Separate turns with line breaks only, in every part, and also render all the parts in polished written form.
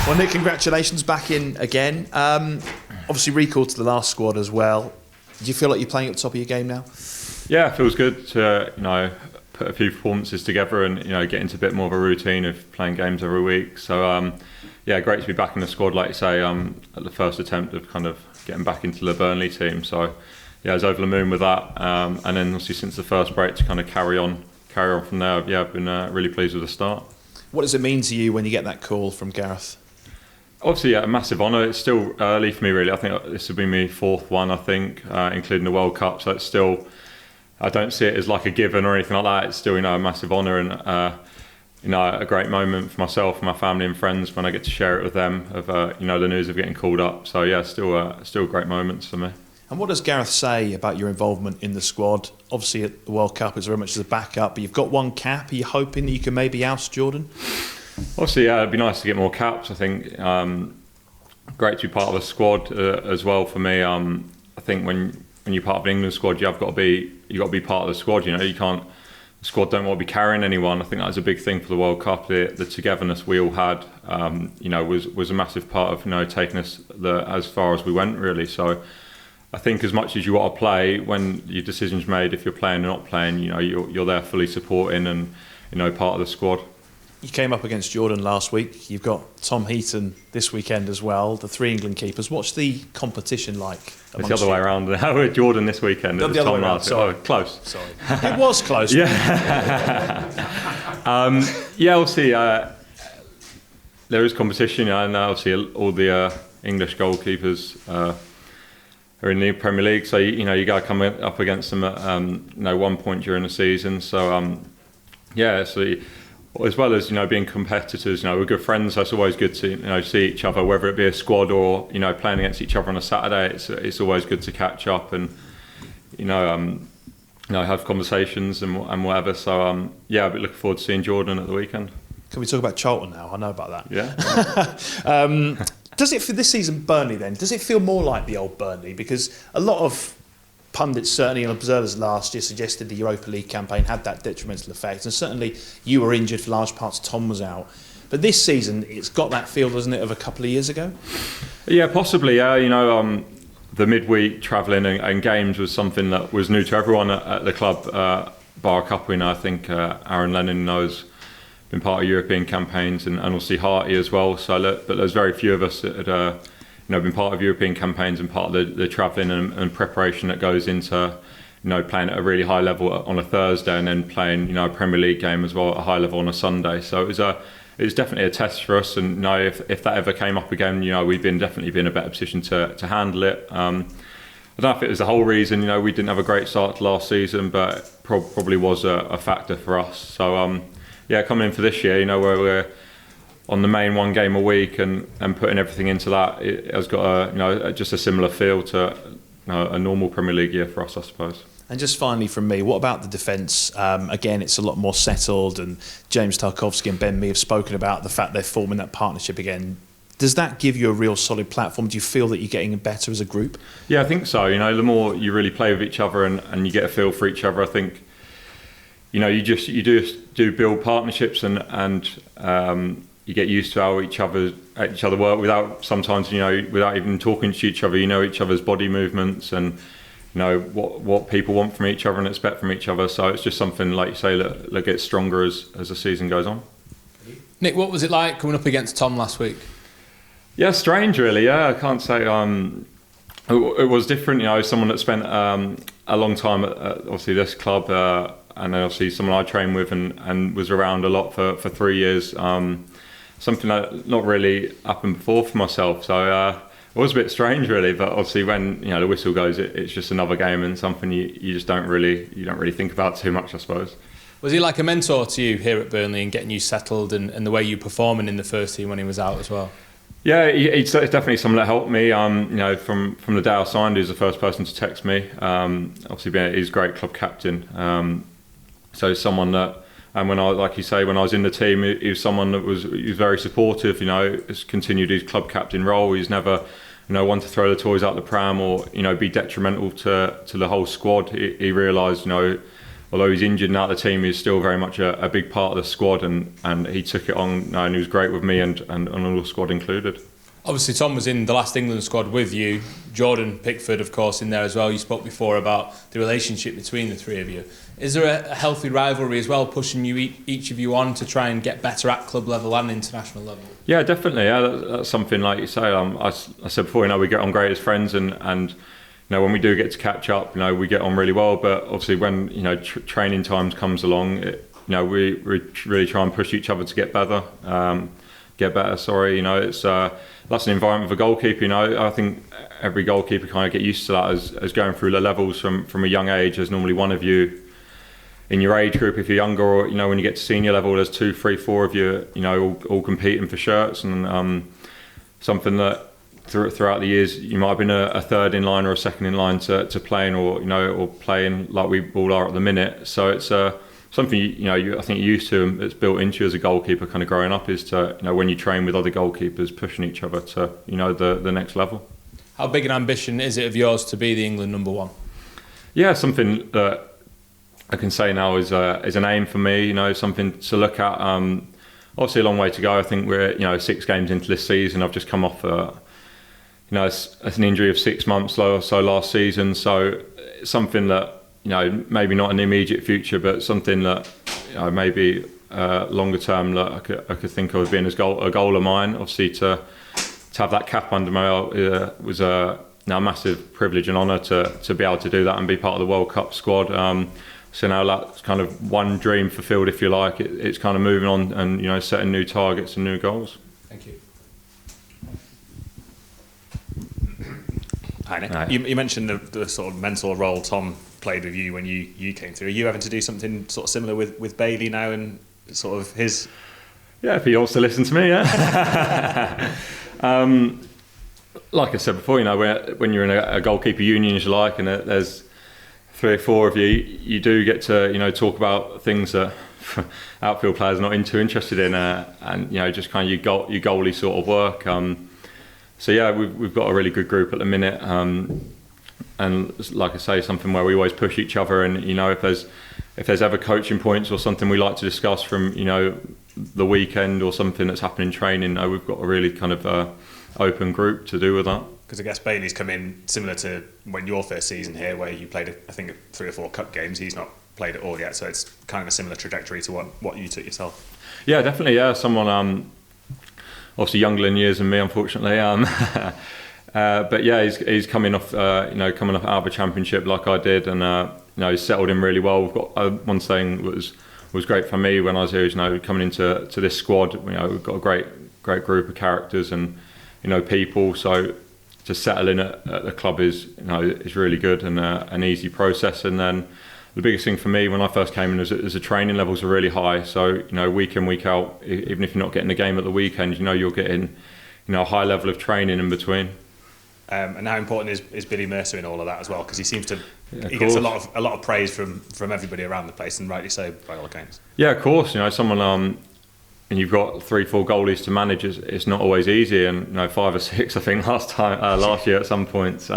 Well, Nick, congratulations back in again. Obviously recalled to the last squad as well. Do you feel like you're playing at the top of your game now?
Yeah, it feels good to put a few performances together and get into a bit more of a routine of playing games every week. So yeah, great to be back in the squad, like you say, at the first attempt of kind of getting back into the Burnley team. So yeah, I was over the moon with that, and then obviously since the first break to kind of carry on from there. Yeah, I've been really pleased with the start.
What does it mean to you when you get that call from Gareth?
Obviously, yeah, a massive honour. It's still early for me, really. I think this will be my fourth one, including the World Cup. So it's still, I don't see it as like a given or anything like that. It's still, a massive honour and, a great moment for myself, my family and friends when I get to share it with them of, the news of getting called up. So yeah, still great moments for me.
And what does Gareth say about your involvement in the squad? Obviously at the World Cup it's very much as a backup, but you've got one cap. Are you hoping that you can maybe oust Jordan?
Obviously, yeah, it'd be nice to get more caps. I think great to be part of a squad as well for me. I think when you're part of an England squad, you've got to be part of the squad. You can't. The squad don't want to be carrying anyone. I think that was a big thing for the World Cup. The togetherness we all had, was a massive part of taking us as far as we went really. So I think as much as you want to play, when your decision's made, if you're playing or not playing, you're there fully supporting and part of the squad.
You came up against Jordan last week. You've got Tom Heaton this weekend as well, the three England keepers. What's the competition like?
It's the other way around. We're Jordan this weekend.
The other way around. Sorry.
Close.
Sorry. It was close.
Yeah. Obviously, there is competition, and obviously all the English goalkeepers are in the Premier League, so you got to come up against them at 1 point during the season. So so as well as being competitors, we're good friends. So it's always good to see each other, whether it be a squad or playing against each other on a Saturday. It's always good to catch up and have conversations and whatever. So I'll be looking forward to seeing Jordan at the weekend.
Can we talk about Charlton now? I know about that.
Yeah.
Does it for this season, Burnley then? Does it feel more like the old Burnley? Because a lot of pundits, certainly and observers last year, suggested the Europa League campaign had that detrimental effect, and certainly you were injured for large parts. Tom was out, but this season it's got that feel, doesn't it, of a couple of years ago? Yeah,
possibly. Yeah, the midweek travelling and games was something that was new to everyone at the club, bar a couple. I think Aaron Lennon knows. Been part of European campaigns and obviously Harty as well. But there's very few of us that had been part of European campaigns and part of the travelling and preparation that goes into playing at a really high level on a Thursday and then playing a Premier League game as well at a high level on a Sunday. So it was definitely a test for us. And if that ever came up again, we've definitely been in a better position to handle it. I don't know if it was the whole reason. We didn't have a great start to last season, but probably was a factor for us. So. Coming in for this year, where we're on the main one game a week and putting everything into that, it has got just a similar feel to a normal Premier League year for us, I suppose.
And just finally from me, what about the defence? Again, it's a lot more settled, and James Tarkowski and Ben Mee have spoken about the fact they're forming that partnership again. Does that give you a real solid platform? Do you feel that you're getting better as a group? Yeah,
I think so. The more you really play with each other and you get a feel for each other, I think you do build partnerships and you get used to how each other work without even talking to each other. Each other's body movements and what people want from each other and expect from each other. So it's just something, like you say, that gets stronger as the season goes on.
Nick, what was it like coming up against Tom last week?
Yeah, strange really. Yeah, I can't say. It was different. Someone that spent a long time at obviously this club. And then obviously someone I trained with and was around a lot for 3 years. Something that not really happened before for myself. So it was a bit strange really, but obviously when the whistle goes, it's just another game and something you just don't really think about too much, I suppose.
Was he like a mentor to you here at Burnley and getting you settled and the way you performing in the first team when he was out as well?
Yeah, he's definitely someone that helped me. From the day I signed, he was the first person to text me. Obviously, he's a great club captain. So someone that, and when I was in the team, he was someone that was very supportive. Has continued his club captain role. He's never, one to throw the toys out the pram or be detrimental to the whole squad. He realised, although he's injured now, the team is still very much a big part of the squad, and he took it on, and he was great with me and all the squad included.
Obviously, Tom was in the last England squad with you. Jordan Pickford, of course, in there as well. You spoke before about the relationship between the three of you. Is there a healthy rivalry as well, pushing you each of you on to try and get better at club level and international level?
Yeah, definitely. Yeah, that's something, like you say. I said before, we get on great as friends, and when we do get to catch up, we get on really well. But obviously, when training times comes along, we really try and push each other to get better. It's that's an environment of a goalkeeper. I think every goalkeeper kind of get used to that as going through the levels from a young age. There's normally one of you in your age group if you're younger, or when you get to senior level, there's 2, 3, 4 of you, all competing for shirts, and something that throughout the years you might have been a third in line or a second in line to playing, or playing like we all are at the minute. So it's something I think you're used to, and it's built into you as a goalkeeper kind of growing up, is to when you train with other goalkeepers, pushing each other to the next level.
How big an ambition is it of yours to be the England number one?
Yeah, something that I can say now is an aim for me. Something to look at. Obviously a long way to go. I think we're 6 games into this season. I've just come off it's an injury of 6 months or so last season. So it's something that maybe not in the immediate future, but something that maybe longer term that I could think of being a goal of mine. Obviously to have that cap under my belt was a massive privilege and honour to be able to do that and be part of the World Cup squad. So now that's kind of one dream fulfilled, if you like. It's kind of moving on and setting new targets and new goals.
Thank you.
Hi, Nick.
Hi.
You mentioned the sort of mentor role Tom played with you when you came through. Are you having to do something sort of similar with Bailey now, and sort of his?
Yeah, if he wants to listen to me, yeah. Like I said before, when you're in a goalkeeper union, as you like, and there's 3 or 4 of you, you do get to talk about things that outfield players are not interested in, and just kind of your goalie sort of work. So yeah, we've got a really good group at the minute, and like I say, something where we always push each other. And if there's ever coaching points or something we like to discuss from the weekend or something that's happening in training, we've got a really kind of open group to do with that.
Because I guess Bailey's come in similar to when your first season here, where you played, I think, 3 or 4 cup games. He's not played it all yet, so it's kind of a similar trajectory to what you took yourself.
Yeah, definitely. Yeah, someone obviously younger in years than me, unfortunately. But yeah, he's coming off out of a championship like I did, and he's settled in really well. We've got one thing that was great for me when I was here, coming into this squad. We've got a great group of characters and people. So to settle in at the club is really good and an easy process. And then the biggest thing for me when I first came in is the training levels are really high. So week in, week out, even if you're not getting the game at the weekend, you're getting a high level of training in between.
And how important is Billy Mercer in all of that as well? Because he seems to he
course.
gets a lot of praise from everybody around the place, and rightly so by all accounts.
Yeah, of course. Someone and you've got 3, 4 goalies to manage. It's not always easy, and 5 or 6 I think last year at some points.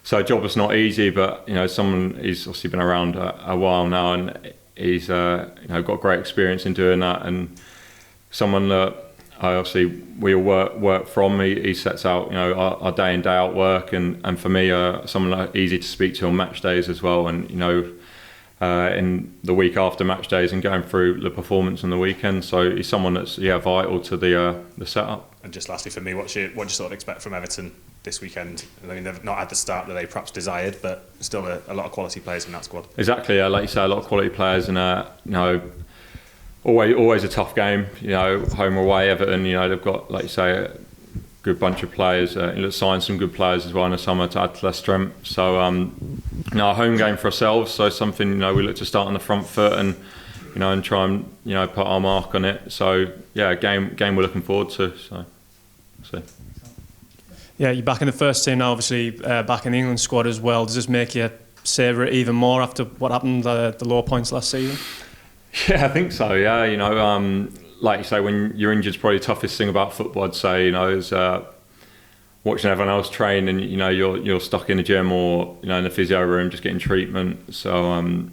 So job was not easy, but someone he's obviously been around a while now, and he's got great experience in doing that, and someone that we all work from. He sets out our day in, day out work, and for me someone that easy to speak to on match days as well, and in the week after match days and going through the performance on the weekend. So he's someone that's vital to the setup.
And just lastly for me, what do you sort of expect from Everton this weekend? I mean, they've not had the start that they perhaps desired, but still a lot of quality players in that squad.
Exactly, like you say, a lot of quality players, and always a tough game. Home or away, Everton. They've got, like you say, a good bunch of players. Signed some good players as well in the summer to add to their strength. So a home game for ourselves. So something we look to start on the front foot and and try and put our mark on it. So yeah, a game we're looking forward to. So see.
Yeah, you're back in the first team now, obviously back in the England squad as well. Does this make you savour it even more after what happened, the low points last season?
Yeah, I think so. Yeah, like you say, when you're injured, it's probably the toughest thing about football. I'd say, is watching everyone else train, and you're stuck in the gym or in the physio room just getting treatment. So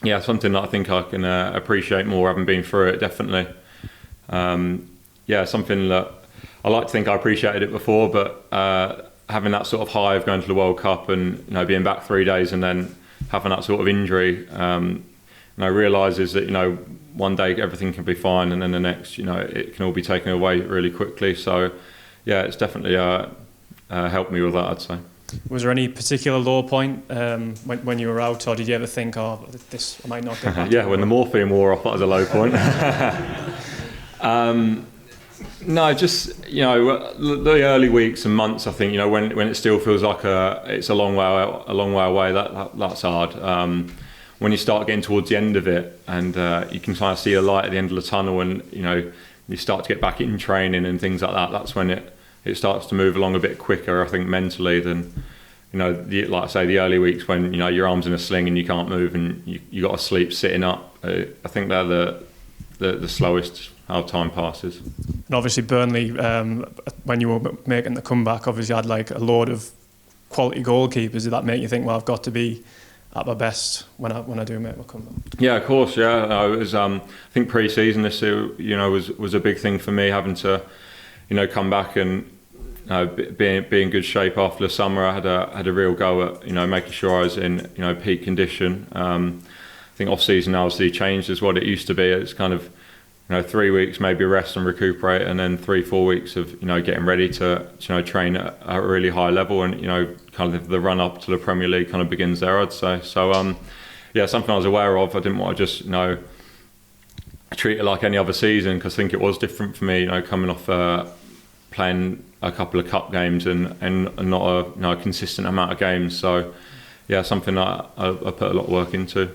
yeah, something that I think I can appreciate more having been through it, definitely. Yeah, something that I like to think I appreciated it before, but having that sort of high of going to the World Cup and, you know, being back 3 days and then having that sort of injury, you know, realises that, you know, one day everything can be fine and then the next, you know, it can all be taken away really quickly. So yeah, it's definitely helped me with that, I'd say.
Was there any particular low point when you were out, or did you ever think, oh, this I might not get back?
Yeah, when the morphine wore off, that was a low point. No, just, you know, the early weeks and months, I think, you know, when it still feels like it's a long way away, that's hard. When you start getting towards the end of it and you can kind of see a light at the end of the tunnel, and, you know, you start to get back in training and things like that, that's when it starts to move along a bit quicker, I think, mentally than, you know, like I say, the early weeks when, you know, your arm's in a sling and you can't move and you got to sleep sitting up. I think they're the slowest how time passes.
And obviously Burnley, when you were making the comeback, obviously had like a load of quality goalkeepers. Did that make you think, well, I've got to be at my best when I do make my comeback? Yeah,
of course. Yeah, it was. I think pre-season this year, you know, was a big thing for me, having to, you know, come back and be in good shape after the summer. I had a real go at, you know, making sure I was in, you know, peak condition. I think off season obviously changed as what it used to be. It's kind of, you know, 3 weeks maybe rest and recuperate, and then 3-4 weeks of, you know, getting ready to, you know, train at a really high level, and, you know, kind of the run up to the Premier League kind of begins there, I'd say. So yeah, something I was aware of. I didn't want to just, you know, treat it like any other season, because I think it was different for me, you know, coming off playing a couple of cup games and not a, you know, a consistent amount of games. So yeah, something that I put a lot of work into.